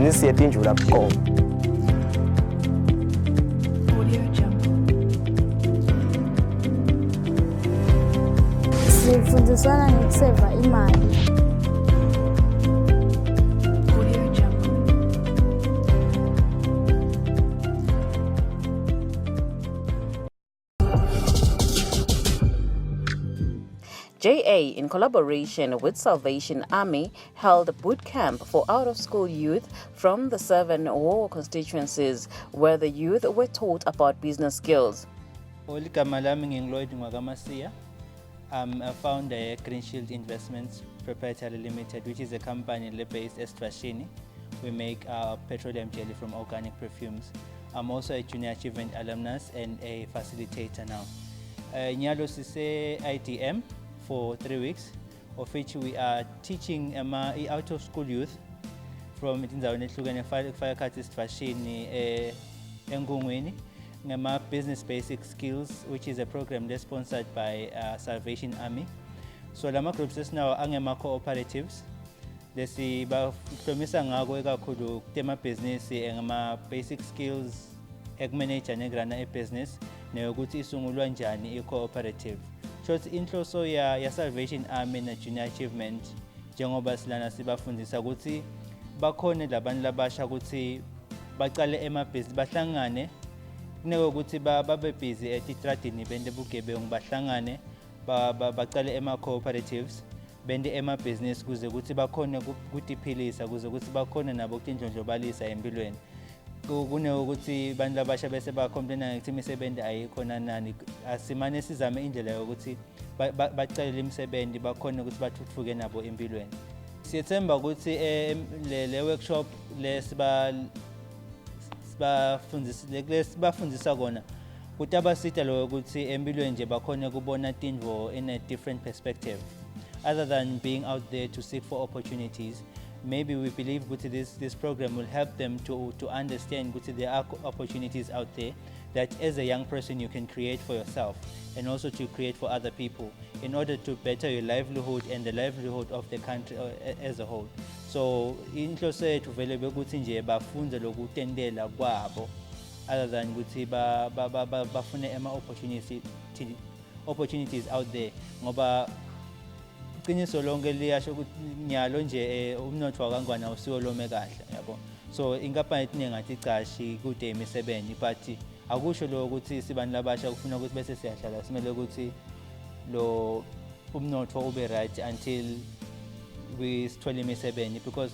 ibhizinisi yetinjula bukhoma. Sifundisana ngokuseva imali. JA, in collaboration with Salvation Army, held a boot camp for out-of-school youth from the 7 war constituencies, where the youth were taught about business skills. I found a Green Shield Investments Proprietary Limited, which is a company based in Eswatini. We make petroleum jelly from organic perfumes. I'm also a junior achievement alumnus and a facilitator now. Nyalo sise ITM for 3 weeks, of which we are teaching out-of-school youth from business basic skills, which is a program that's sponsored by Salvation Army. So lama groups now angema cooperatives. Lesi ba promisa ngako ekakhulu tema business engama basic skills ekmanage negrana business neyokuthi isungulwa njani i-cooperative. Short inhloso ya Salvation Army na Junior Achievement njengoba silana sibafundisa ukuthi bakhona labantu labasha ukuthi baqale business bahlangane kuneke ukuthi babe busy etitradini bende bugebengu bahlangane baqale cooperatives bende business kuze ukuthi bakhona ukutiphilisa kuze ukuthi bakhona nabo ukutindlondlobalisa empilweni. Kune ukuthi bantu labasha bese bacomplaina ngithi imisebenzi ayikhona nani, asimane sizame indlela yokuthi bacale imisebenzi bakhona ukuthi bathuthuke nabo empilweni. Siyethemba ukuthi le workshop lesibafundisa kona ukuthi abasita lo ukuthi empilweni nje bakhona kubona tindvo in a different perspective, other than being out there to seek for opportunities. Maybe we believe this program will help them to understand that there are opportunities out there that as a young person you can create for yourself and also to create for other people in order to better your livelihood and the livelihood of the country as a whole. So inhloso yethu vele bekuthi nje bafunde lokutendela kwabo other than ukuthi bafune opportunities out there ngoba iqiniso lonke liyasho ukuthi nyalo nje umnotho wakangwana awusiyolome kahle yabo. So inkampani eziningi ngathi icashi kude imisebenzi but akusho lo ukuthi sibantu labasha kufuna ukuthi bese siyahlala simele ukuthi lo umnotho ube right until we sithole imisebenzi, because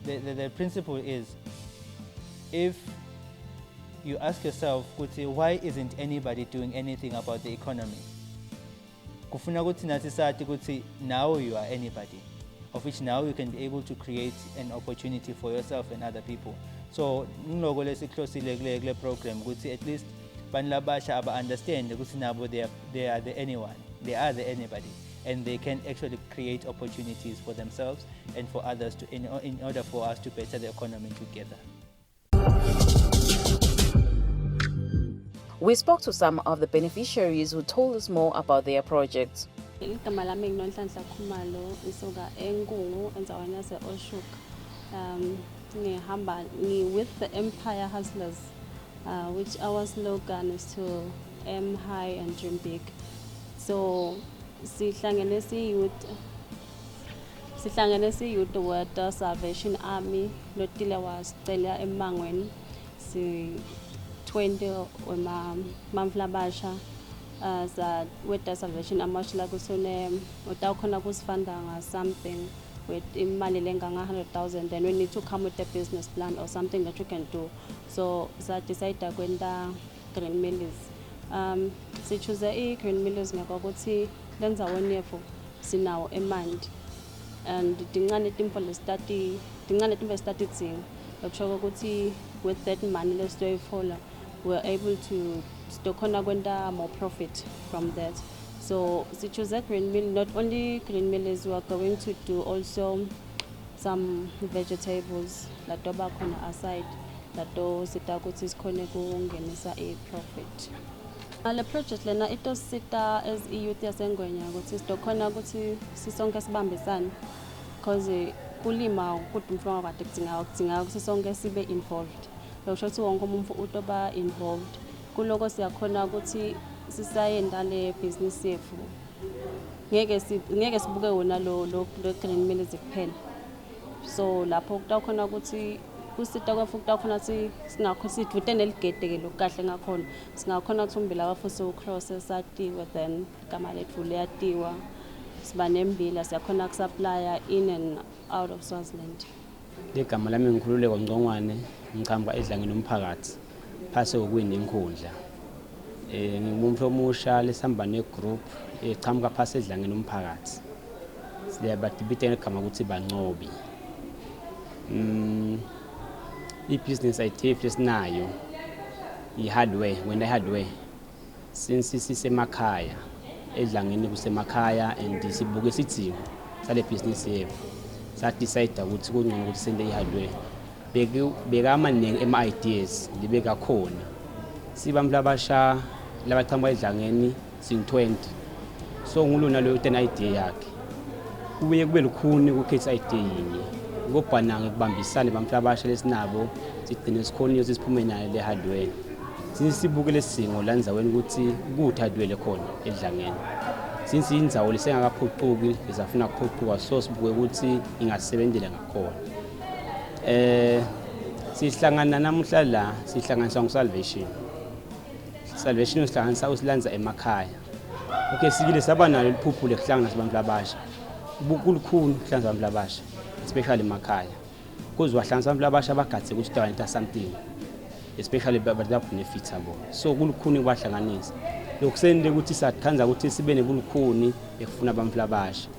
the principle is, if you ask yourself ukuthi why isn't anybody doing anything about the economy, kufuna ukuthi nathi sathi ukuthi now you are anybody, of which now you can be able to create an opportunity for yourself and other people. So ngiloko lesihlosile kule program ukuthi at least bantu labasha aba understand ukuthi nabo they are the anyone, they are the anybody, and they can actually create opportunities for themselves and for others to in order for us to better the economy together. We spoke to some of the beneficiaries who told us more about their projects. Igama lami nginonhlanhla Khumalo isuka eNkungu endaweni yase Oshuk. Ngihamba with the Empire Hustlers, which our slogan is to aim high and dream big. So sihlangene youth with Salvation Army lotile wasicela emangweni si 20 wemamflabasha za with the Salvation Army la kusone utawukhona kusifanda nga something with imali lenga 100,000, then we need to come with a business plan or something that you can do. So decide kwenda Green Millers. Si choose Green Millers ngakokuthi lenza wonefo sinawo eMand, and dingane timpo study thing lokusho ukuthi with that money let's do follow we're able to stokhona kwenda more profit from that. So si choose Green Mill, not only Green Millers, we are going to do also some vegetables that doba khona aside that do sita ukuthi sikhone kungenisa a profit. Le project lena ito sita as youth yasengwenya ukuthi sidokhona ukuthi sisonke sibambisane, because kulima ukuthi umfana wakade kudzinga ukuthi sonke sibe involved. Ngisho ukuthi wonke umuntu utoba involved. Kuloko siyakhona ukuthi sisayenda le business yethu. Ngeke sibuke wona lo green mill kuphela. So lapho kutakhona ukuthi kusita kwafuthi khona singakho sidvute neligede ke lokahle ngakhona singakhona ukuthi umbila wafuthi ucross atiwe then igama lethu liyatiwa siba nembila siyakhona ukusupply in and out of Swaziland. Igama lami ngikhululeko Ngcongwane ngichamba edlangeni umphakathi phase okwini inkundla ngimuntu omusha lesihamba negroup echamuka phase edlangeni umphakathi siyabadibite ngegama ukuthi bancobi i-business idea esinayo i-hardware wena i-hardware since sisemakhaya edlangeni kusemakhaya and sibuke sithini sale business yethu sadecide ukuthi kungcono ukuthi sende i-hardware beka amaningi ama-ideas libeka khona sibamhla abasha labachamba edlangeni sing-20 so ngulona lo ten idea yakhe kubuye kube lukhuni ukukhetha idea yinye ngobhananga kubambisana bamhla abasha lesinabo sigcine sikhona sisiphume nayo le hardware sisibuke lesingo la nzaweni ukuthi ukuthi hardware khona edlangeni since indzawo lesengakaphucuki izafuna ukuphucuka so sibuke ukuthi ingasebenzela ngakhona sihlangana namuhla la sihlanganiswa ngesalvation usihlanganisa usilanza emakhaya okay sikile saba nalo liphupho lekuhlangana sabantu abasha bukulukhulu kuhlanza abantu abasha especially emakhaya kuze wahlanza abantu abasha bagathe ukuthi tawenta something especially abantu benefits abo so kulukhuni kubahlanganisa lokusende ukuthi sathanza ukuthi sibe nebulukhuni ekufuna abantu abasha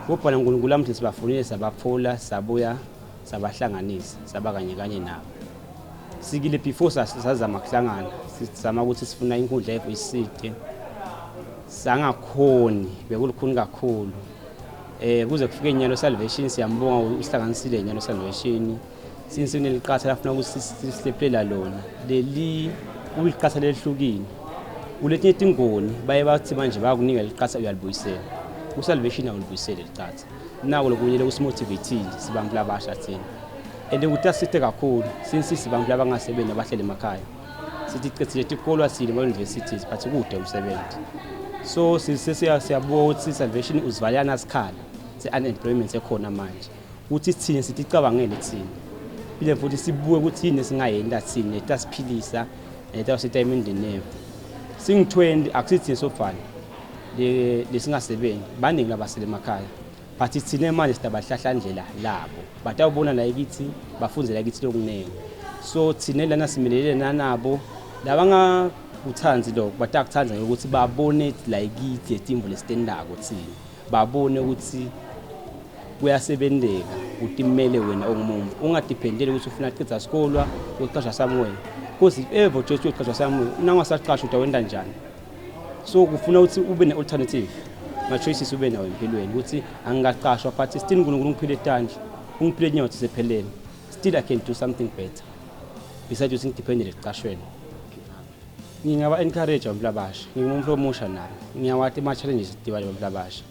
ngoba uNkulunkulu amthi sibafunile sabaphola sabuya sabahlanganisa sabakanye kanye nabo sikile before sazama kuhlangana sizama ukuthi sifuna inkundla evoicide sangakhoni bekulukhuni kakhulu kuze kufike inyalo salvation siyambonga usihlanganisile inyalo salvation since neliqatha lafuna ukuthi sisiplela lona leli uliqatha lehlukile ulethe ingoni baye bathi manje bakunika liqatha uyalibuyisela usalvation awulibuyisele liqatha nako lokunyele kusimotivateile sibamhla abasha thina ende ukuthi asithe kakhulu since sibamhla abangasebenzi abahlele emakhaya sithi qedile tikolwa sile ba universities but kude umsebenzi so siyabuka ukuthi salvation uzivalana sikhala se-unemployment ekhona manje ukuthi thina sithi cabangele thina bile futhi sibuke ukuthi yini singayenda thina etasiphilisa etawusita imindeni yethu sing-20 akusithi sofana lesingasebenzi baningi labasele emakhaya but thina manje sidabahlahlandlela labo batawubona la ekithi bafundzela kithi lokunene so thina lana simelelene nabo labanga uthanzi lokho batakuthanza ukuthi babone la ekithi etimbo lesitendako thina babone ukuthi kuyasebenzeka utimele wena ongumuntu ungadependele ukuthi ufuna uqedza isikole uqasha somewhere because ever just uqasha somewhere unangasaqasha utawenda njani so kufuna ukuthi ube ne-alternative ma-choices ube nawo empilweni ukuthi angingaqashwa but still uNkulunkulu ngiphile etandla ungiphile nyawo sisephelele still I can do something better besides using dependent eqashweni ngingaba encourage abantu abasha ngimuntu omusha nami ngiyawathi ama-challenges diba abantu abasha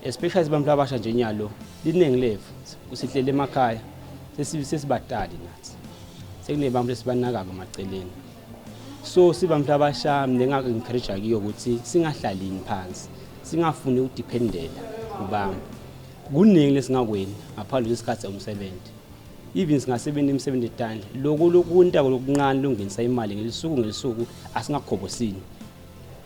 especially abantu abasha nje nyalo liningi lefu usihlele emakhaya sesibatali nathi sekunebantu lesibanaka ngamaceleni so sibantu abasha mina encourage akiyo ukuthi singahlalini phansi singafuni udependela ubamba kuningi lesingakweni ngaphandle kwesikhathi umsebenzi even singasebenza imisebenzi etandla lokunta lokuncane longenisa imali ngelisuku asingakhobosini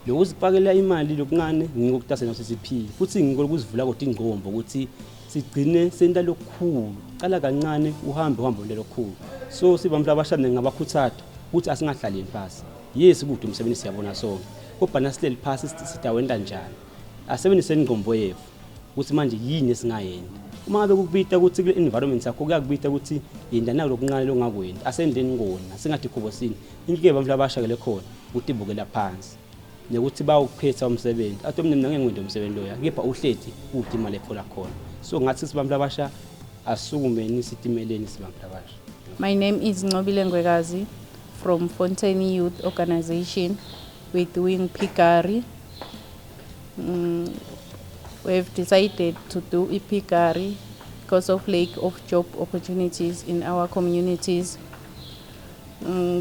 lokuzipakela imali lokuncane ngikukutasena sisiphile futhi ngikuzivula kodwa ingqombo ukuthi sigcine senta lokukhulu qala kancane uhambe lokhukhulu so sibamhla abashane ngabakhuthatha ukuthi asingahlaleni phasi yes kude umsebenzi siyabona sonke kodwa nasileli phasi sitawenda njani asebenzise ingqombo yethu ukuthi manje yini esingayenda uma ngabe kubita ukuthi kule environment yakho kuyakubita ukuthi yenda nalo lokuncane longakwenda asendeni ngona singadikobosini inkike bamhla abashakele khona utibukela phansi nekuthi bawukuphetha umsebenzi athi mina ngeke ngwende umsebenzi loya kepha uhlethi ukuthi imali ephola khona so ngathi sibamhla abasha asukumeni sitimeleni sibamhla abasha. My name is Nobile Ngwekazi from Fontaine Youth Organization. We're doing piggery. We've decided to do piggery because of lack of job opportunities in our communities.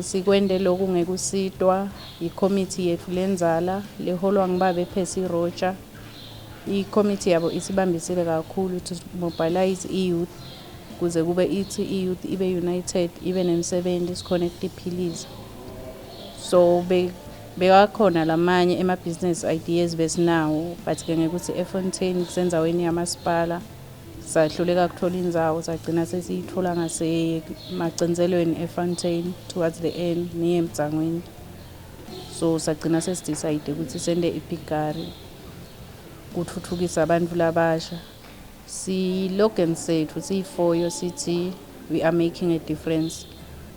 Sikwende lokhu ngekusitwa i-committee yethu lenzala leholwa ngibaba ePhesi Rocha. I-committee yabo isibambisile kakhulu to mobilize i-youth kuze kube ithi i-youth ibe united, ibe nemsebenzi, isiconnect iphilize. So bekakhona lamanye ema-business ideas besinawo, but ke ngekuthi eFontaine kusenzaweni yamasipala sahluleka kuthola indzawo, sagcina sesiyithola ngasemagcenzelweni eFontaine towards the end niye emdzangweni. So sagcina sesidecide ukuthi sende ipigari kuthuthukisa abantu labasha. Si-logan sethu siyifoyo sithi we are making a difference.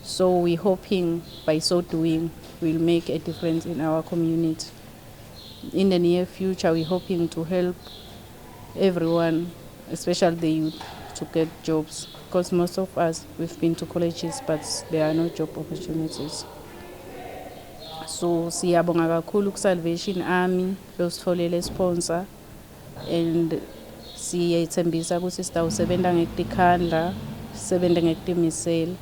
So we're hoping by so doing we'll make a difference in our community. In the near future, we're hoping to help everyone, especially the youth, to get jobs. Because most of us, we've been to colleges, but there are no job opportunities. So siyabonga kakhulu ku-Salvation Army lositholele sponsor, and siyayithembisa ukuthi sitawusebenza ngekukhandla, sisebenze ngekuzimisela,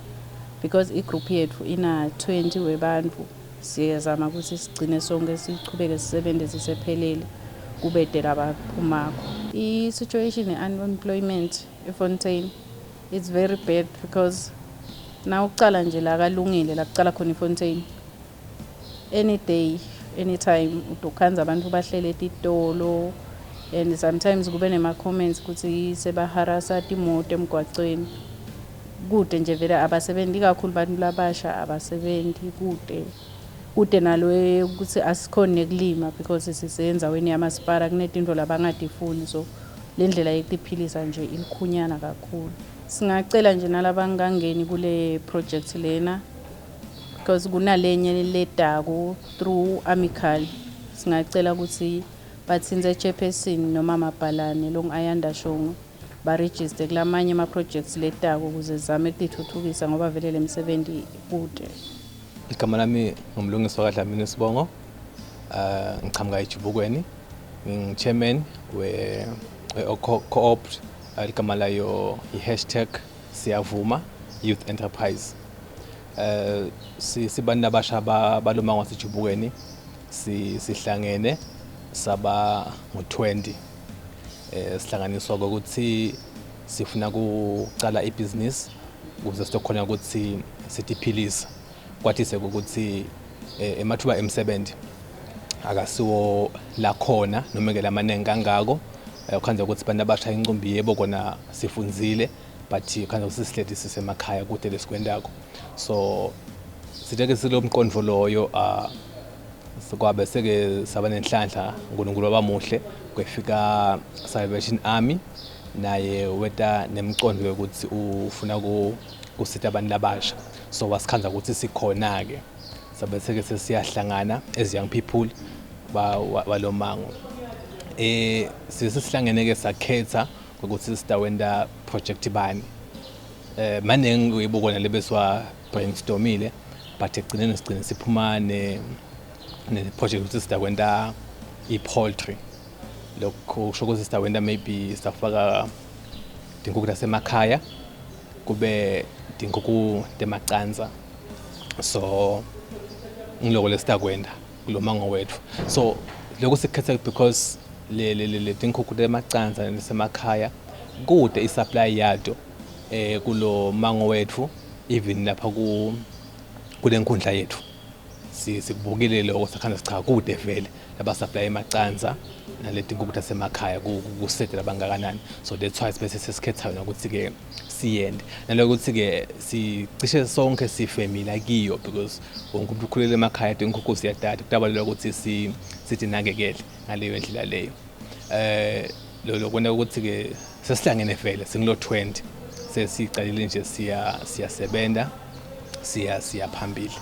because igroup yethu ina 20 webantu. Siyazama ukuthi sigcine sonke sichubeke sisebenze sisephelele kubede labaphumako. I-situation ye-unemployment eFontaine, it's very bad because now uqala nje la kalungile la kuqala khona eFontaine, any day anytime udukhanza abantu bahlele etitolo, and sometimes kube nema-comments ukuthi sebaharasa timoto emgwacweni. Kude nje vele abasebenzi kakhulu abantu labasha abasebenzi kude nalo ukuthi asikhona kulima because sisenza weni yamasipala kunetinto labangadifuni, so le ndlela yekuphilisa nje ilikhunyana kakhulu. Singacela nje nalabangangeni kule project lena because kunalenye ledako through amical. Singacela ukuthi batsinze chairperson noma mabhalane long ayanda shongo baregister kulamanye ama-projects letako ukuze zame ukuthuthukisa ngoba vele le msebenzi kude. Igama lami ngumlungiswa kaDlamini Sibongo, ngiqhamuka eJubukweni, ngi-chairman we-co-op, igama layo #siyavuma youth enterprise. Sibantu abasha baloma ngaseJubukweni, sihlangene saba ngo-20. Sihlanganiswa ukuthi sifuna ukuqala ibhizinisi ukuze sizokhona ukuthi sitiphilise. Kwathi sekuthi emathuba emsebenzi akasiwo la khona noma ke lamanengi kangako, ukhanza ukuthi abantu abasha incumbi yebo kona sifunzile, but ukhanza ukuthi sihleli sisemakhaya kude lesikwendako. So siteke silomqondo loyo sikwabe seke saba nenhlanhla uNkulunkulu wabamuhle kwefika Salvation Army naye weta nemcondo yokuthi ufuna kusita abantu labasha. So wasikhanza ukuthi sikhona ke sabe seke sesiyahlangana as young people balomango. Sisihlangene ke sakhetha ukuthi sitawenda project bani. Manengi uyibona lebeswa brainstormile, but egcineni sigcine siphuma ne project ukuthi sitawenda i-poultry. Lokho kusho ukuthi sitawenda maybe sitafaka inkukhu zasemakhaya kube inkukhu temacanza. So ngiloko lesitakwenda kulomango wethu. So lokho sikhetha because le inkukhu temacanza nesemakhaya kude isupply yato kulo mango wethu, even lapha kule nkundla yethu. Sibukile lokho sakhanda sicha kude vele laba supply emacanza naleti inkukhu tasemakhaya kusethe labangakanani. So that's why bese sesikhetha ukuthi ke siyende nalokuthi ke sicishe sonke sifamily kiyo, because wonke umuntu ukhulele emakhaya inkukhu siyadada kudabalelwa ukuthi sithi nakekele ngaleyo ndlela leyo. Lo kwenda ukuthi ke sesihlangene vele singlo 20 sesicalile nje siyasebenza siya phambili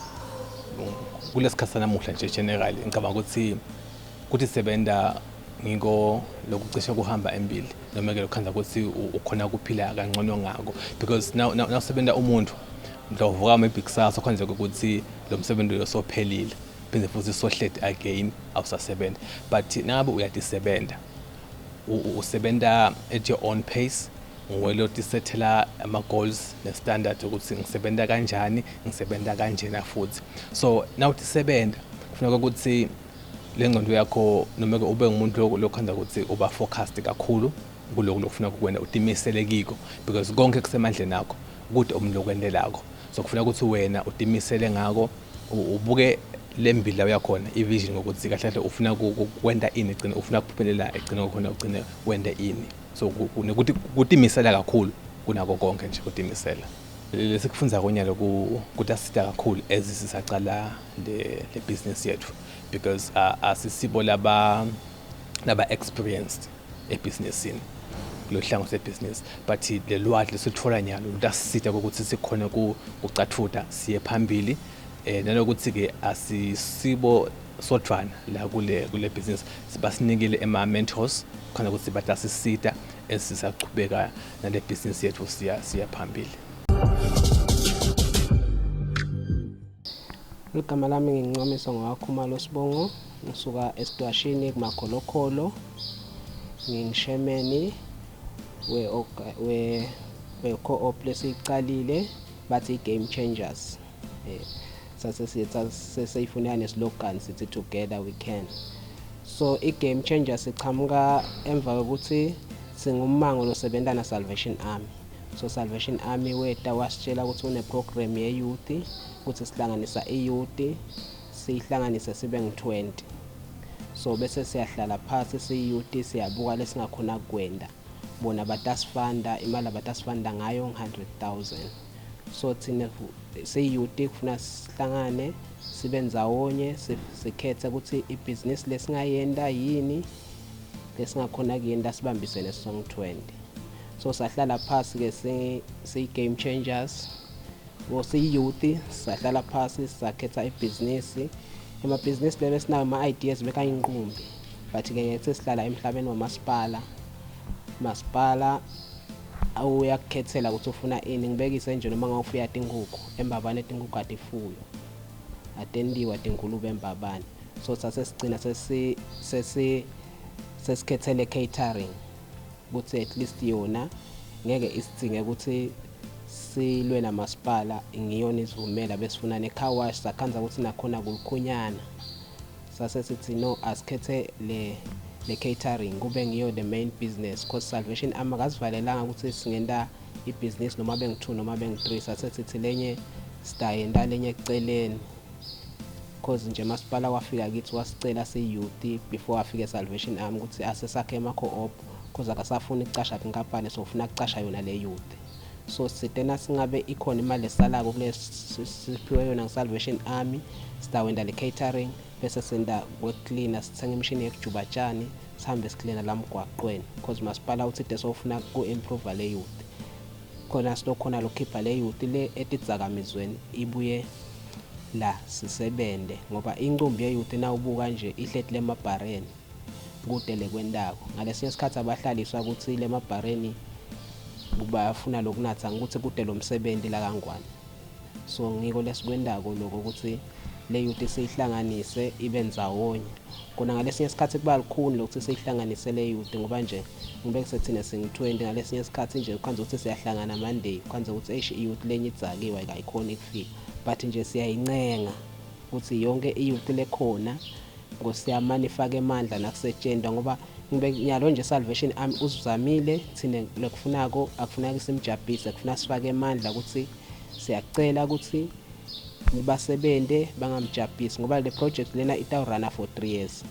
kulesikhathi namuhla nje generally ngicabanga ukuthi sebenda ngiko lokucishe kuhamba embili noma ke lokhanza ukuthi ukhona kuphila kangcono ngako, because now sebenda umuntu mhlovuka maybe kusasa khonze ukuthi lo msebenzi uyosophelile phinde futhi sohlede again awusasebenza. But nabe uyadisebenda usebenda at your own pace, ngweloti sethela ama goals ne standard ukuthi ngisebenza kanjani ngisebenza kanjena futhi. So now tisebenta kufuneka ukuthi lengqondo yakho noma ube ngumuntu lokhanda ukuthi uba focused kakhulu kuloko lokufuna ukwenza utimisele kiko because konke kusemandleni akho kude umlokwendelako. So kufuna ukuthi wena utimisele ngako ubuke lembila yakhona ivision ngokuthi kahle kahle ufuna ukwenda ini igcina ufuna ukuphumelela igcina khona ugcine wenda ini. So ukuthi kutimisela kakhulu kunako konke nje kutimisela. Lesikufunza konyalo kutasita kakhulu ezisisaqala le business yethu because asisibo laba experienced ebusinessini lo hlango sebusiness but le lwazi lesithola nyalo lutasita ukuthi sikhona ukucathuta siye phambili nalokuthi ke asisibo sodwana la kule business sibasinikile ema mentors khona ukuthi batasisita esisaqhubeka nale business yethu siya phambili. Igama lami ngincamisa ngwakhumalo Sibongo ngisuka Eswatini kumakholokolo ngingishemeni we co-op lesicalile bathi game changers sasesifuna neslogan sithi together we can. So i-game changers iqhamuka emva kokuthi singummango losebenza na Salvation Army. So Salvation Army weta wasitshela ukuthi une program ye youth ukuthi sihlanganisa i-youth sihlanganise sibe ngu-20. So bese siyahlala phansi si-youth siyabuka lesingakhona kwenda bona batasifanda imali batasifanda ngayo 100,000. So thina si-youth kufuna sihlangane sibe ndzawonye sikhethe ukuthi i-business lesingayenda yini lesingakhona kuyenda sibambisene song 20. So sahlala phansi ke si-game changers si-youth sahlala phansi sakhetha i-business business level sinayo ama-ideas bekayinqumbi but ke ngethe sihlala emhlabeni wamasipala awuyakukhethela ukuthi ufuna ini ngibekise nje noma ngawufuya tinkukhu embabane tinkukhu atifuyo atendiwa tinkulube embabane. So sasesicina sesikhethele catering ukuthi at least yona ngeke isidinge ukuthi silwe namasipala ngiyona izivumela besifuna ne-car wash sakhanza ukuthi nakhona kulukhunyana sasesithi no asikhethe le catering kube ngiyo the main business because Salvation Army akazivalelanga ukuthi singenda i-business noma bengu-2 noma bengu-3 sasesithi lenye sitayenda lenye eceleni because nje masipala wafika kithi wasicela si-youth before afike Salvation Army ukuthi asesakhe ema-co-op because akasafuna ukucasha inkampani so ufuna ukucasha yona le youth. So sitena singabe ikhona imali esalako kule siphiwe yona nge-Salvation Army sitawenda le catering bese senda we-cleaner sithenga imishini yekujubatshani sihambe siklina la mgwaqweni because masipala uthi de sofuna ku-improve le youth khona silokhona lokhipha le youth le etidzakamizweni ibuye la sisebende ngoba inqumbi ye-youth nawubuka nje ihlethi lemabhareni kude lekwendako ngalesinye isikhathi abahlaliswa ukuthi lemabhareni bayafuna lokunatha ukuthi kude lo msebenzi la kangwane. So ngiko lesikwendako lokho ukuthi le youth siyihlanganise ibe ndzawonye kona ngalesinye isikhathi kuba likhuni lokuthi siyihlanganise le youth ngoba nje ngibeke sethina singu-20 ngalesinye isikhathi nje kwanza ukuthi siyahlangana Monday kwanza ukuthi eish i-youth lenye idzakiwe ayikhona ukufika but nje siyayincenga ukuthi yonke i-youth lekhona ngosiyamani ifake emandla nakusetshenda ngoba nyalo nje Salvation Army uzamile thina lekufunako akufunaki simjabhise kufuna sifake emandla ukuthi siyacela ukuthi nibasebende bangamjabhisi ngoba le project lena itawurana for 3 years.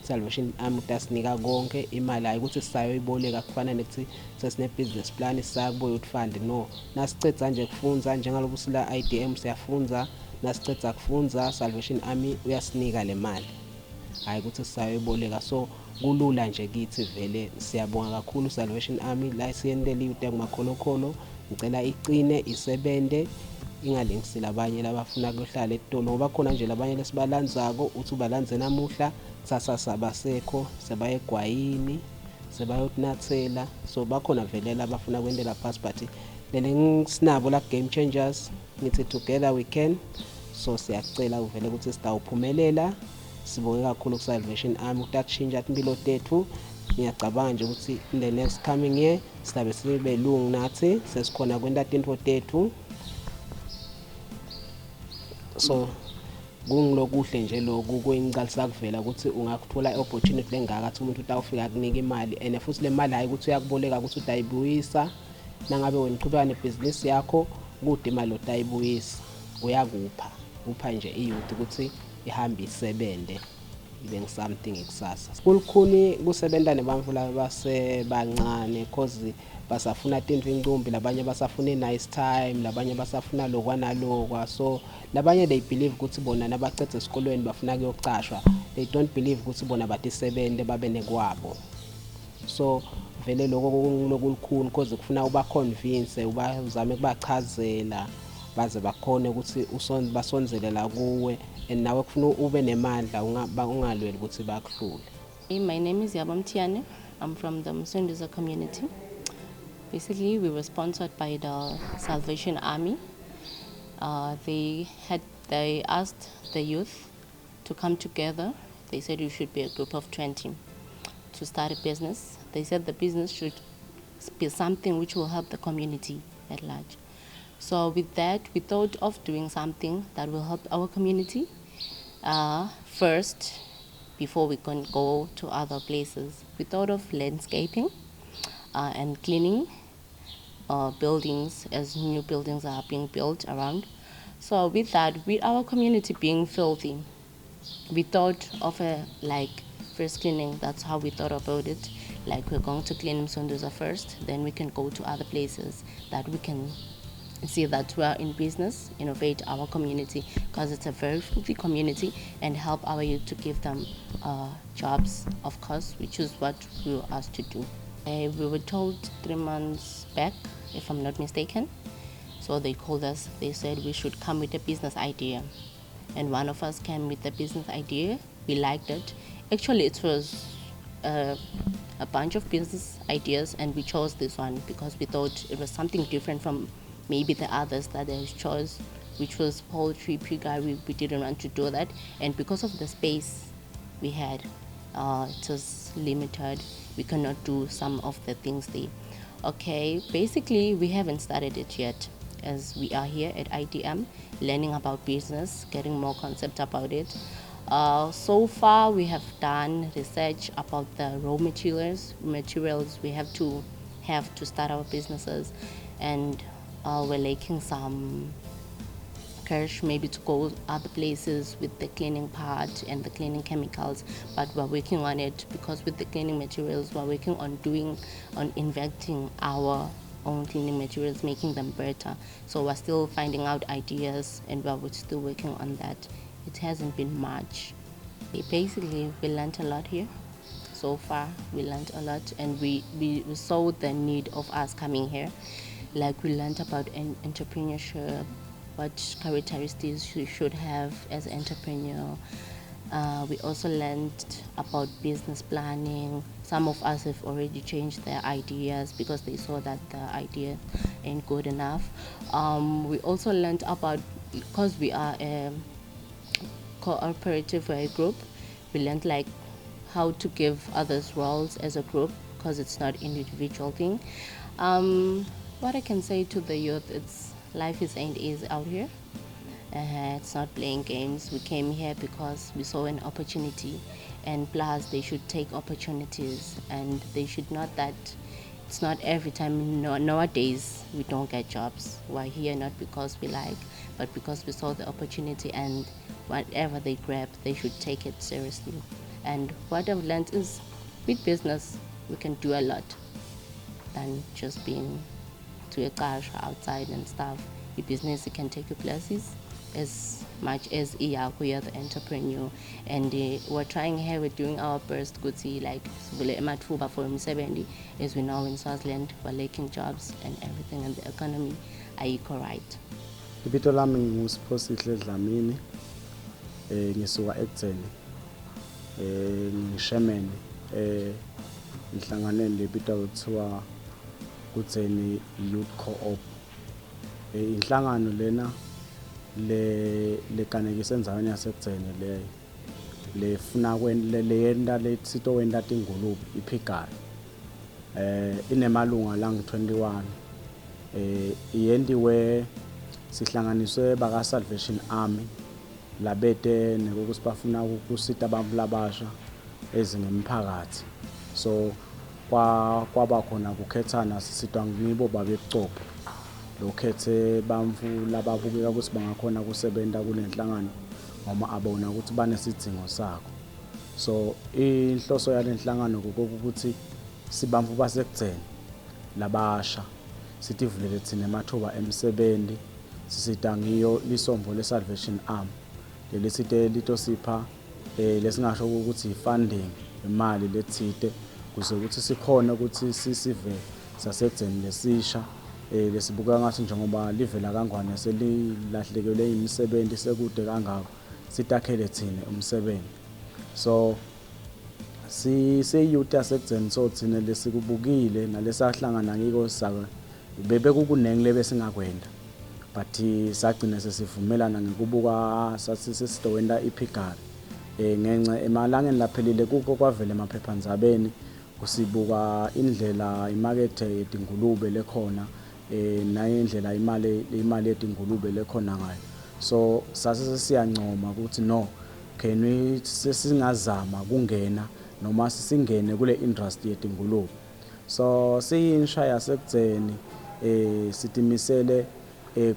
Salvation Army utasinika konke imali hayi ukuthi sisayoyiboleka kufana nekuthi sesine business plan sisakubuya ukufund no nasicedza nje kufunza njengalobu sila IDM siyafunza nasicedza kufunza Salvation Army uyasinika le mali hayi ukuthi sisayoyiboleka. So kulula nje kithi vele siyabonga kakhulu Salvation Army la siyendele youth kumakholokolo ngicela iqine isebende ingalingisile abanye labafuna ukuhlala etolo ngoba khona nje labanye lesibalandzako uthi ubalandze namuhla kusasa sabasekho sebayegwayini sebayokunathela. So bakhona vele labafuna kwendela phansi but lele ngisinabo la game changers ngithi together we can. So siyacela uvele ukuthi sitawuphumelela sibonge kakhulu ku Salvation Army utatshintsha impilo tethu ngiyacabanga nje ukuthi in the next coming year sizabe sibe lungu nathi sesikhona kwenta tinto tethu. So kungilokuhle nje lokhu kuyingicalisa kuvela ukuthi ungakuthola i-opportunity lengaka ukuthi umuntu utawufika kunika imali and futhi le mali hayi ukuthi uyakuboleka ukuthi utayibuyisa nangabe wena uqhubeka nebhizinisi yakho kude imali utayibuyisa uyakupha upha nje iyouth ukuthi ihambe isebenze ibe ngisomething ikusasa. Kulukhuni kusebenza nebantu labasebancane cause basafuna tinto inqumbi, labanye basafuna nice time, labanye basafuna lokwa nalokwa. So labanye they believe ukuthi bona nabacede esikolweni bafuna kuyocashwa, they don't believe ukuthi bona batisebenze babe nekwabo. So vele lokho kulukhuni cause kufuna uba convince uzame kubachazela baze bakhone ukuthi basonzele la kuwe and nawe kufuna ube nemandla ungalweli ukuthi bakuhlule. My name is Yabamtiane. I'm from the Msunduza community. Basically, we were sponsored by the Salvation Army. They asked the youth to come together. They said you should be a group of 20 to start a business. They said the business should be something which will help the community at large. So with that, we thought of doing something that will help our community first before we can go to other places. We thought of landscaping and cleaning buildings as new buildings are being built around. So with that, with our community being filthy, we thought of first cleaning. That's how we thought about it. Like we're going to clean Msunduza first, then we can go to other places that we can see that we are in business, innovate our community, because it's a very filthy community, and help our youth to give them jobs, of course, which is what we were asked to do. We were told 3 months back, if I'm not mistaken. So they called us, they said we should come with a business idea. And one of us came with a business idea. We liked it. Actually, it was a bunch of business ideas, and we chose this one because we thought it was something different from maybe the others that they chose, which was poultry, piggery. We didn't want to do that. And because of the space we had, it was limited. We cannot do some of the things there. Okay, basically, we haven't started it yet, as we are here at IDM, learning about business, getting more concept about it. So far, we have done research about the raw materials we have to start our businesses, and we're lacking some cash maybe to go other places with the cleaning part and the cleaning chemicals, but we're working on it, because with the cleaning materials we're working on inventing our own cleaning materials, making them better. So we're still finding out ideas, and we're still working on that. It hasn't been much. Basically, we learned a lot here. So far, we learned a lot, and we saw the need of us coming here. Like we learned about entrepreneurship, what characteristics you should have as an entrepreneur. We also learned about business planning. Some of us have already changed their ideas because they saw that the idea ain't good enough. We also learned about, because we are a cooperative group, we learned like how to give others roles as a group, because it's not an individual thing. What I can say to the youth, it's life ain't easy out here. It's not playing games. We came here because we saw an opportunity, and plus they should take opportunities, and they should not that it's not every time. Nowadays we don't get jobs. We're here not because we like, but because we saw the opportunity, and whatever they grab, they should take it seriously. And what I've learned is, with business we can do a lot than just being to a cash outside and stuff. Your business, it can take you places as much as we are the entrepreneur. And we're trying here, we're doing our best to see like for 70, as we know in Swaziland we're lacking jobs and everything, and the economy are equal right. Ibito lami ngusiphosi Dlamini, ngisuka eTheni, ngishaman inhlanganweni lebitwa kuthiwa kuTheni Youth Co-op. Inhlangano lena lekanekisa endaweni yaseTheni leyo. lefuna leyenda letsito wenda tingulube iphigari inemalunga lang-21 iyendiwe sihlanganiswe baka Salvation Army labete nekokuthi bafuna ukusita abantu labasha ezingemphakathi so kwaba khona kukhethana sisitwa ngibo babeqopho lokhethe bamfu lababukeka ukuthi bangakhona kusebenza kulenhlangano noma abona ukuthi banesidingo sakho so inhloso yalenhlangano ukuthi sibamfu basekudzeni labasha sithi vulele thina emathuba emsebenzi sisita ngiyo lisombo leSalvation Army lelisite litosipha lesingasho ukuthi ifunding imali lethite kuze ukuthi sikhona ukuthi sisive sasekudzeni lesisha lesibuka ngathi njengoba livela kangwane selilahlekelwe imisebenzi sekude kangako sitakhele thina umsebenzi so youth yasekudzeni so thina lesikubukile nalesahlangana ngiko saka bebe kukunengi besingakwenda but sagcina sesivumelana ngikubuka sasisitowenda iphigari ngenxa emalangeni laphelile kuko kwavela emaphephandzabeni kusibuka indlela imakethe yetingulube lekhona nayindlela imali yetingulube lekhona ngayo so sasiyancoma ukuthi no can we sesingazama kungena noma sisingene kule industry yetingulube so siyinsha yasekudzeni sitimisele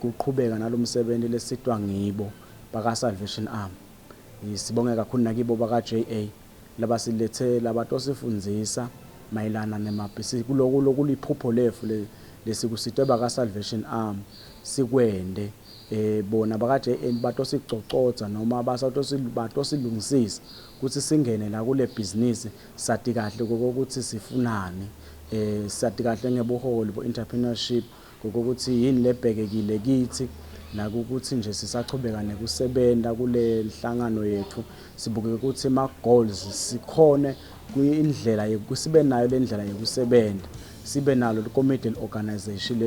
kuqhubeka nalomsebenzi lesitwa ngibo baka Salvation Army sibonge kakhulu nakibo baka JA labasilethe labatosifundzisa mayelana nemabhizinisi kuliphupho lefu lesikusitwe baka Salvation Army sikwende bona baka JA batosicocodza noma batosilungisisa ukuthi singene la kule business sati kahle ukuthi sifunani sati kahle ngebuholi bo-entrepreneurship ukuthi yini lebhekekile kithi nakukuthi nje sisachubeka nekusebenta kule nhlangano yethu sibuke ukuthi ama-goals sikhone kuyindlela sibe nayo le ndlela yokusebenta sibe nalo committee organization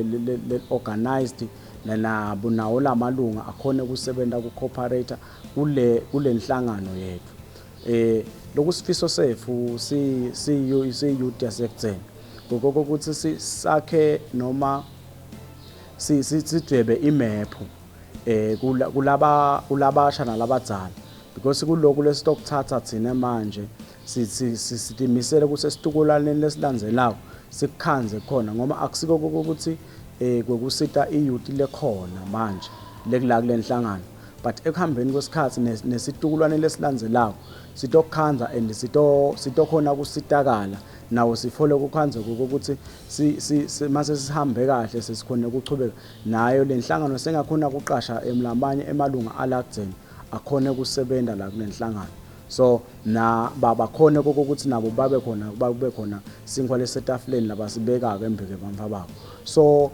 le-organized nawo lamalunga akhone kusebenta ku-cooperator kule nhlangano yethu lokusifiso sethu si-youth yasekudzeni ukuthi sakhe noma sidwebe imephu kulabasha nalabadzala because kuloko lesitokuthatha thina manje sitimisele ukuthi esitukulaneni lesilandzelako sikukhanze khona ngoba akusiko ukuthi kwekusita iyouth lekhona manje lekula kule nhlangano but ekuhambeni kwesikhathi nesitukulwane lesilandzelako sitokukhanza and sitokhona kusitakala nawo sifole kukhanze ukuthi mase sihambe kahle sesikhona ukuchubeka nayo lenhlangano sengakhona kuqasha emlamanye emalunga alakudzeni akhone kusebenza la kule nhlangano so na babakhone ukuthi nabo babe khona sinkwa lesetafuleni labasibekaka embeke bamfa babo so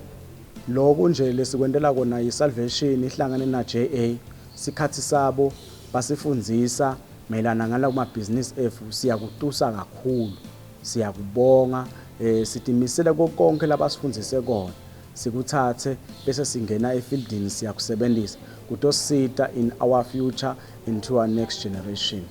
lokho nje lesikwendela kona iSalvation ihlangane na JA sikhathi sabo basifundzisa mayelana ngala kumabhizinisi efu siyakutusa kakhulu siyakubonga sitimisele konke labasifundise kona sikuthathe bese singena efieldini siyakusebenzisa kutosita in our future into our next generation.